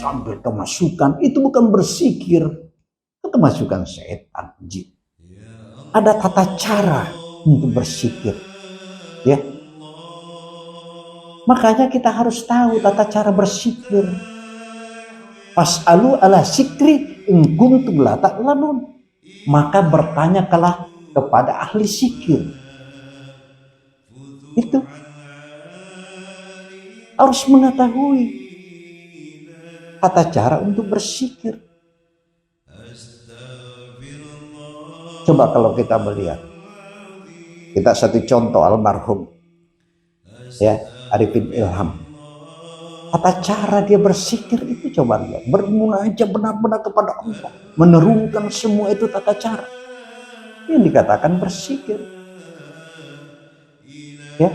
Sampai kemasukan itu bukan bersikir, itu kemasukan setan, jin. Ada tata cara untuk bersikir, ya. Makanya kita harus tahu tata cara bersikir. Fas'alu ala sikri in kuntum la ta'lamun. Maka bertanyakanlah kepada ahli sikir. Itu harus mengetahui tata cara untuk bersikir. Coba kalau kita melihat, kita satu contoh almarhum, ya, Arifin Ilham. Tata cara dia bersikir itu coba lihat, bermunajat benar-benar kepada Allah, menurunkan semua itu tata cara. Yang dikatakan bersikir. Ya,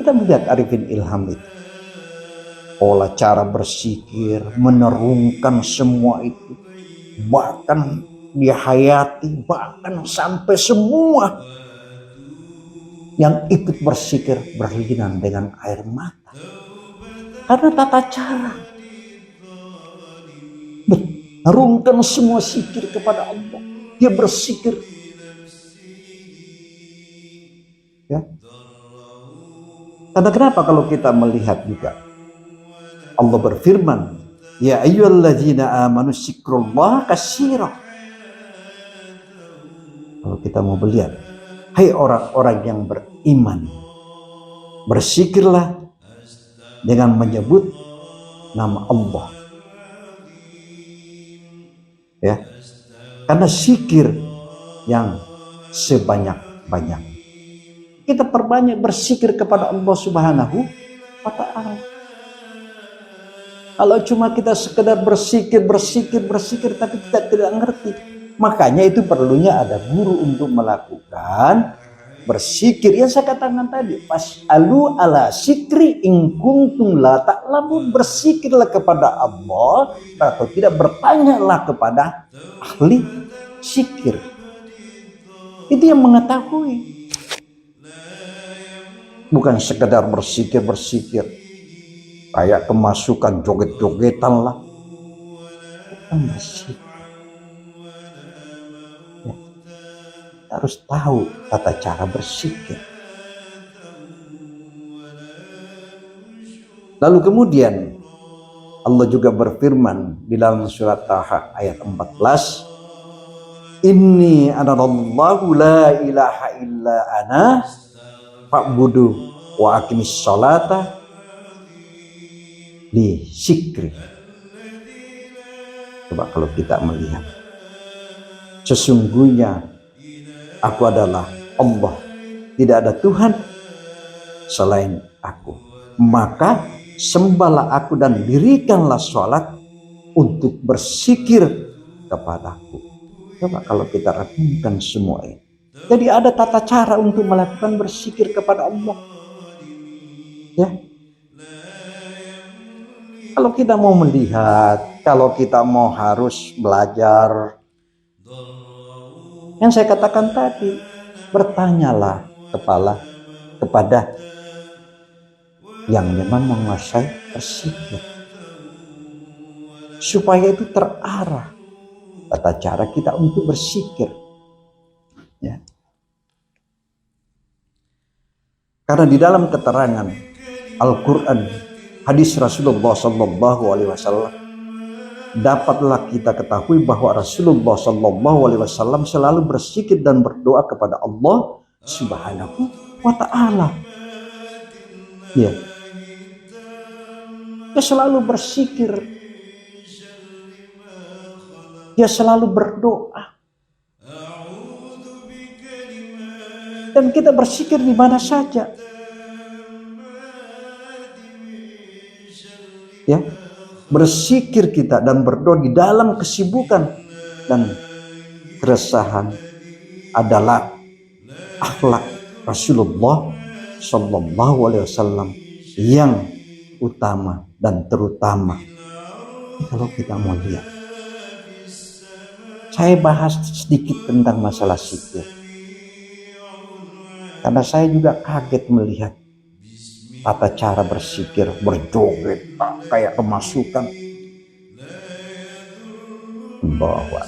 kita melihat Arifin Ilham itu. Pola cara bersikir, menurunkan semua itu, bahkan dia hayati, bahkan sampai semua yang ikut bersikir berlinang dengan air mata. Karena tata cara menurunkan semua sikir kepada Allah, dia bersikir. Ya. Karena kenapa kalau kita melihat juga Allah berfirman, ya ayyuhalladzina amanu dzikrullaha katsira. Kalau kita mau melihat, hai orang-orang yang beriman, bersikirlah dengan menyebut nama Allah. Ya. Karena zikir yang sebanyak-banyak. Kita perbanyak bersikir kepada Allah Subhanahu wa ta'ala. Kalau cuma kita sekedar bersikir tapi kita tidak ngerti, makanya itu perlunya ada guru untuk melakukan bersikir. Yang saya katakan tadi, fas'alu ala sikri in kuntum la ta'lamun. Bersikirlah kepada Allah atau tidak, bertanyalah kepada ahli sikir. Itu yang mengetahui. Bukan sekedar bersikir kayak kemasukan joget-jogetan lah. Bukan bersikir. Ya. Kita harus tahu tata cara bersikir. Lalu kemudian Allah juga berfirman di dalam surat Taha ayat 14, Inni anallahu la ilaha illa ana fa'budu wa aqimis sholata li sikri. Coba kalau kita melihat, sesungguhnya aku adalah Allah, tidak ada Tuhan selain aku, maka sembahlah aku dan dirikanlah sholat untuk bersikir kepadaku. Coba kalau kita renungkan semua ini. Jadi ada tata cara untuk melakukan bersikir kepada Allah. Ya. Kalau kita mau melihat, kalau kita mau harus belajar, yang saya katakan tadi, bertanyalah kepada yang memang menguasai bersikir, supaya itu terarah tata cara kita untuk bersikir. Ya. Karena di dalam keterangan Al-Quran, hadis Rasulullah SAW, dapatlah kita ketahui bahwa Rasulullah SAW selalu bersikir dan berdoa kepada Allah Subhanahu wa ta'ala. Ya. Dia selalu bersikir. Dia selalu berdoa. Dan kita bersikir di mana saja. Ya, bersikir kita dan berdoa di dalam kesibukan dan keresahan adalah akhlak Rasulullah SAW yang utama dan terutama. Kalau kita mau lihat, Saya bahas sedikit tentang masalah zikir. Karena saya juga kaget melihat tata cara berzikir, berjoget, kayak kemasukan. Bahwa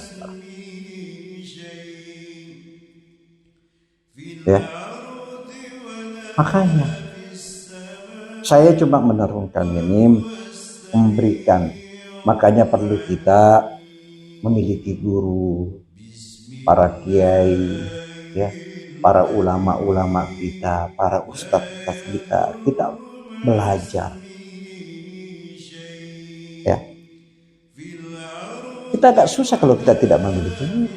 ya, makanya saya cuma menurunkan ini, memberikan. Makanya perlu kita memiliki guru, para kiai, ya, para ulama-ulama kita, para ustadz kita belajar. Ya, kita agak susah kalau kita tidak memiliki guru.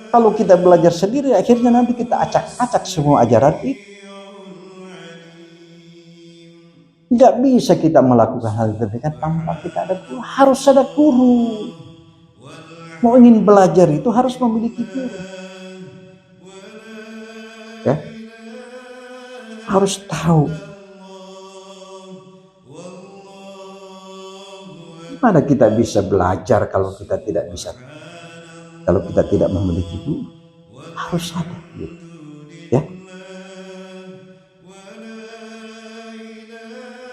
Kalau kita belajar sendiri, akhirnya nanti kita acak-acak semua ajaran itu. Nggak bisa kita melakukan hal itu kan tanpa kita ada guru. Harus ada guru. Mau ingin belajar itu harus memiliki guru. Ya, harus tahu gimana kita bisa belajar kalau kita tidak memiliki guru. Harus ada guru. Ya.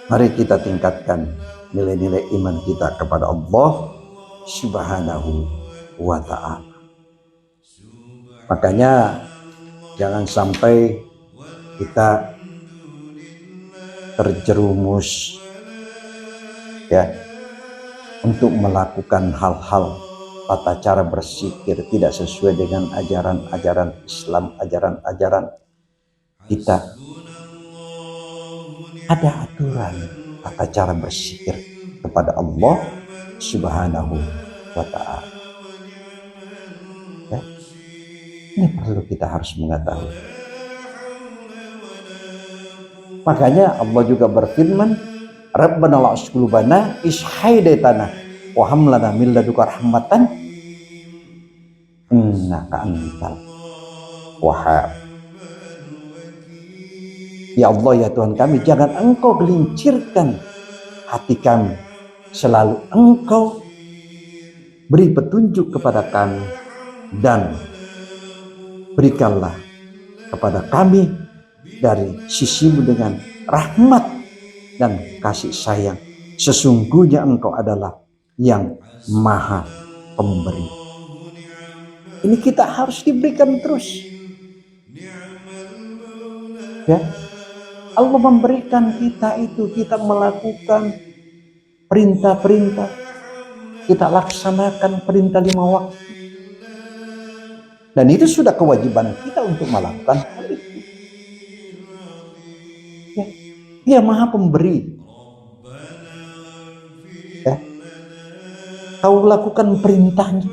Mari kita tingkatkan nilai-nilai iman kita kepada Allah Subhanahu wa ta'ala. Makanya jangan sampai kita terjerumus ya untuk melakukan hal-hal tata cara berzikir tidak sesuai dengan ajaran-ajaran Islam, ajaran-ajaran kita. Ada aturan tata cara berzikir kepada Allah Subhanahu wa ta'ala. Ya. Ini perlu kita harus mengetahui. Makanya Allah juga berfirman, Rabbana la usqulubana ishaidatana wa hamlana min laduka rahmatan innaka antal wahhab. Ya Allah, ya Tuhan kami, jangan Engkau gelincirkan hati kami. Selalu Engkau beri petunjuk kepada kami dan berikanlah kepada kami dari sisimu dengan rahmat dan kasih sayang. Sesungguhnya Engkau adalah yang maha pemberi. Ini kita harus diberikan terus. Ya. Allah memberikan kita itu, kita melakukan perintah-perintah, kita laksanakan perintah 5 waktu. Dan itu sudah kewajiban kita untuk melakukan hal itu. Ya. Dia maha pemberi. Ya. Kau lakukan perintahnya,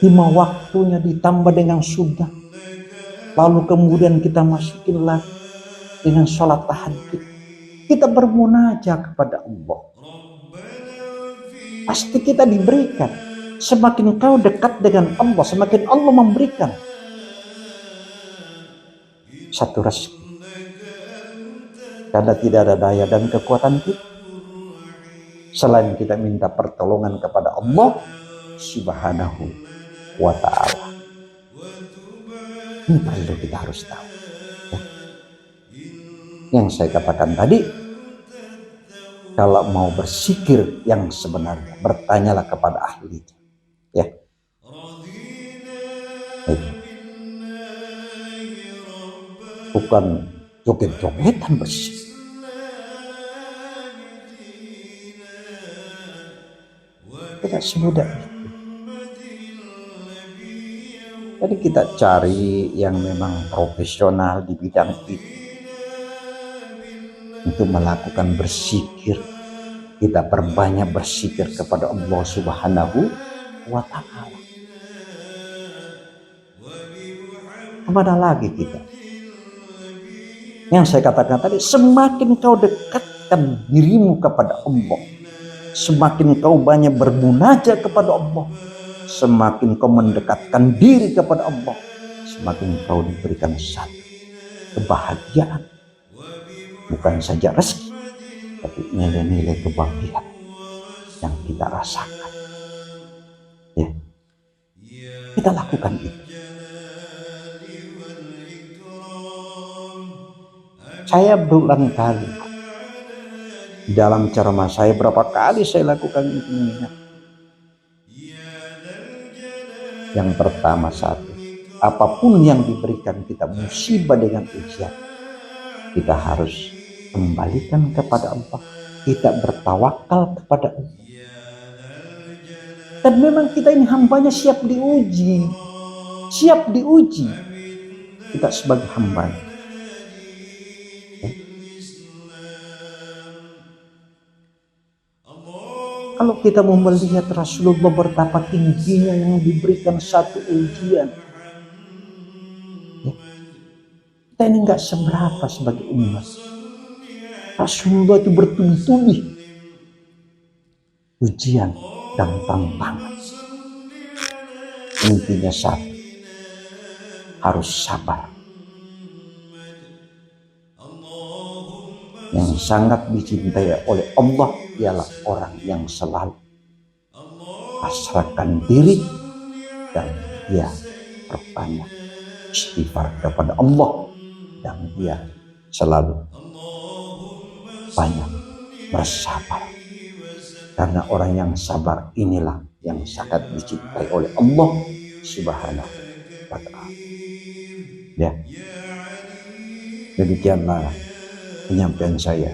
5 waktunya ditambah dengan sunnah. Lalu kemudian kita masukin lagi dengan sholat tahajud. Kita bermunajat kepada Allah. Pasti kita diberikan. Semakin kau dekat dengan Allah, semakin Allah memberikan satu rezeki. Karena tidak ada daya dan kekuatan kita selain kita minta pertolongan kepada Allah Subhanahu wa ta'ala. Ini perlu kita harus tahu. Ya. Yang saya katakan tadi, kalau mau berzikir yang sebenarnya, bertanyalah kepada ahlinya. Ya. Bukan joget-jogetan berzikir. Tidak semudah itu. Jadi kita cari yang memang profesional di bidang itu untuk melakukan berzikir. Kita perbanyak berzikir kepada Allah Subhanahu wa ta'ala. Kemana lagi kita? Yang saya katakan tadi, semakin kau dekatkan dirimu kepada Allah, semakin kau banyak bermunajat kepada Allah, semakin kau mendekatkan diri kepada Allah, semakin kau diberikan satu kebahagiaan. Bukan saja rezeki, tapi nilai-nilai kebahagiaan yang kita rasakan. Ya. Kita lakukan itu. Saya berulang kali dalam ceramah saya, berapa kali saya lakukan itu mengingat. Yang pertama, satu, apapun yang diberikan kita musibah dengan ujian, kita harus kembalikan kepada Allah. Kita bertawakal kepada Allah. Dan memang kita ini hambanya siap diuji. Siap diuji. Kita sebagai hambanya. Kalau kita mau melihat Rasulullah betapa tingginya yang diberikan satu ujian, kita ini nggak seberapa sebagai umat. Rasulullah itu bertubi-tubi ujian dan tantangan. Intinya satu, harus sabar. Yang sangat dicintai oleh Allah ialah orang yang selalu pasrahkan diri dan dia berbanyak istighfar kepada Allah, dan dia selalu banyak bersabar. Karena orang yang sabar inilah yang sangat dicintai oleh Allah Subhanahu wa ta'ala. Ya, demikianlah penyampaian saya.